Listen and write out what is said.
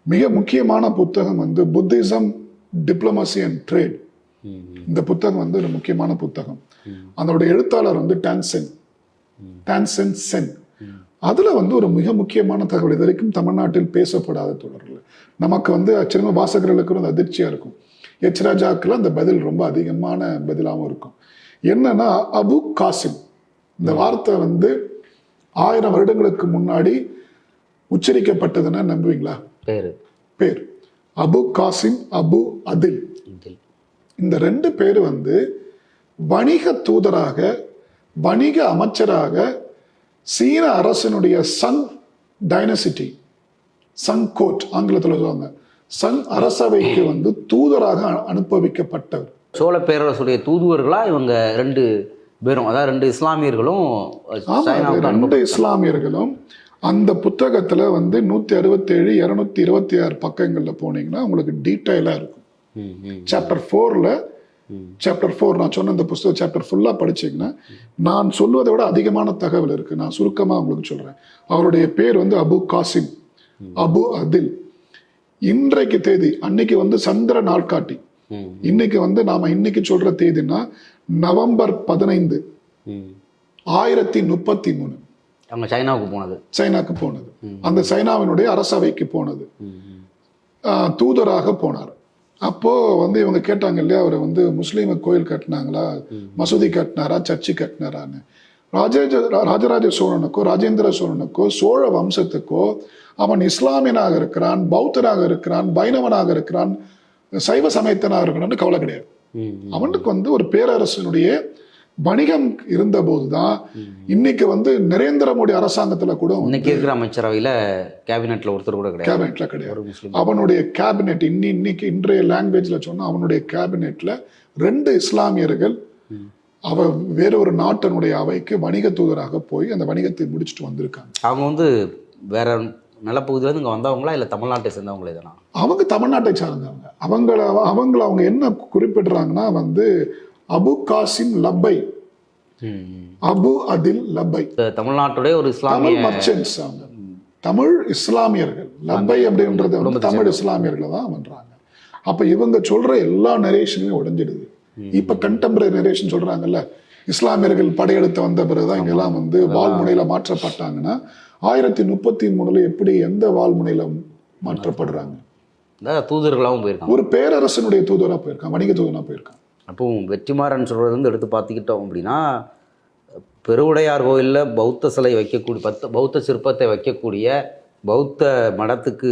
மிக முக்கியமான புத்தகம் வந்து புத்திசம் டிப்ளமசி அண்ட் ட்ரேட். இந்த புத்தகம் வந்து ஒரு முக்கியமான புத்தகம். அதோட எழுத்தாளர் வந்து டான்சென் சென். அதுல வந்து ஒரு மிக முக்கியமான தகவல், இது வரைக்கும் தமிழ்நாட்டில் பேசப்படாத தொடர்கள், நமக்கு வந்து சின்ன வாசகர்களுக்கு வந்து அதிர்ச்சியா இருக்கும். எச் ராஜாக்குள்ள அந்த பதில் ரொம்ப அதிகமான பதிலாகவும் இருக்கும். என்னன்னா, அபு காசிம், இந்த வார்த்தை வந்து 1000 வருடங்களுக்கு முன்னாடி உச்சரிக்கப்பட்டதுன்னா நம்புவீங்களா? பேர் அபு காசிம், அபு அதில். இந்த 2 பேர் வந்து வணிக தூதராக, வணிக அமைச்சராக சீன அரசனுடைய சங் டைனசிட்டி, சங் கோர்ட் ஆங்கிலத்தில் சொல்லுவாங்க, சங் அரசவைக்கு வந்து தூதராக அனுப்ப வைக்கப்பட்டவர். சோழ பேரரசுடைய தூதுவர்களா இவங்க 2 பேரும், அதாவது 2 இஸ்லாமியர்களும். 2 இஸ்லாமியர்களும். அந்த புத்தகத்துல வந்து 167 226 பக்கங்கள்ல போனீங்கன்னா உங்களுக்கு டீட்டெயிலா இருக்கும். சாப்டர் 4 நான் சொன்ன இந்த புத்தக சாப்டர் ஃபுல்லா படிச்சீங்கன்னா நான் சொல்வதை விட அதிகமான தகவல் இருக்கு. நான் சுருக்கமா உங்களுக்கு சொல்றேன். அவருடைய பேர் வந்து அபு காசிம், அபு அதில். இன்றைக்கு தேதி, அன்னைக்கு வந்து சந்திர நாட்காட்டி, இன்னைக்கு வந்து நாம இன்னைக்கு சொல்ற தேதினா நவம்பர் 15 1033 அவங்க சைனாவுக்கு போனது. அந்த சைனாவினுடைய அரசவைக்கு போனது, தூதராக போனார். அப்போ வந்து இவங்க கேட்டாங்க இல்லையா, அவர் வந்து முஸ்லீம கோயில் கட்டினாங்களா, மசூதி கட்டினாரா, சர்ச்சு கட்டினாரான்னு. ராஜராஜ சோழனுக்கோ ராஜேந்திர சோழனுக்கோ சோழ வம்சத்துக்கோ அவன் இஸ்லாமியனாக இருக்கிறான், பௌத்தனாக இருக்கிறான், வைணவனாக இருக்கிறான், சைவ சமயத்தனாக இருக்கிறான்னு கவலை கிடையாது. அவனுக்கு வந்து ஒரு பேரரசனுடைய வணிகம் இருந்த போதுதான் இன்னைக்கு வந்து நரேந்திர மோடி அரசாங்கத்துல கூட இன்னைக்கு இருக்கிற அமைச்சரவையில கேபினெட்ல ஒருத்தர் கூட கிடையாது. கேபினெட்ல கிடையாது. அவனுடைய கேபினெட் இன்னைக்கு இன்றைய லாங்குவேஜ்ல சொன்னா அவனுடைய கேபினெட்ல 2 இஸ்லாமியர்கள் வேற ஒரு நாட்டினுடைய அவைக்கு வணிக தூதராக போய் அந்த வணிகத்தை முடிச்சுட்டு வந்திருக்காங்க. அவங்க வந்து வேற நிலப்பகுதியில இருந்து இங்க வந்தவங்களா இல்ல தமிழ்நாட்டை சேர்ந்தவங்களே தானா? அவங்க தமிழ்நாட்டை சார்ந்தவங்க. அவங்க என்ன குறிப்பிடுறாங்கன்னா வந்து அபு காசிம் லப்பை, அபு அதில் லப்பை. தமிழ்நாட்டுடைய ஒரு தமிழ் மர்ச்சன்ட்ஸ், அவங்க தமிழ் இஸ்லாமியர்கள். லப்பை அப்படின்றது வந்து தமிழ் இஸ்லாமியர்களை தான் பண்றாங்க. அப்ப இவங்க சொல்ற எல்லா நரேஷனுமே உடைஞ்சிடுது. இப்ப கண்டெம்பரரி நரேஷன் சொல்றாங்கல்ல, இஸ்லாமியர்கள் படையெடுத்து வந்த பிறகுதான் இங்கெல்லாம் வந்து வாழ்முனையில மாற்றப்பட்டாங்கன்னா 1033 எப்படி எந்த வாழ்முனையில மாற்றப்படுறாங்க? தூதர்களாகவும் போயிருக்காங்க. ஒரு பேரரசனுடைய தூதரா போயிருக்கான், வணிக தூதரா போயிருக்கான். அப்போ வெற்றிமாறன் சொல்றது வந்து எடுத்து பார்த்துக்கிட்டோம் அப்படின்னா, பெருவுடையார் கோயிலில் பௌத்த சிலை வைக்கக்கூடிய, பௌத்த சிற்பத்தை வைக்கக்கூடிய பௌத்த மடத்துக்கு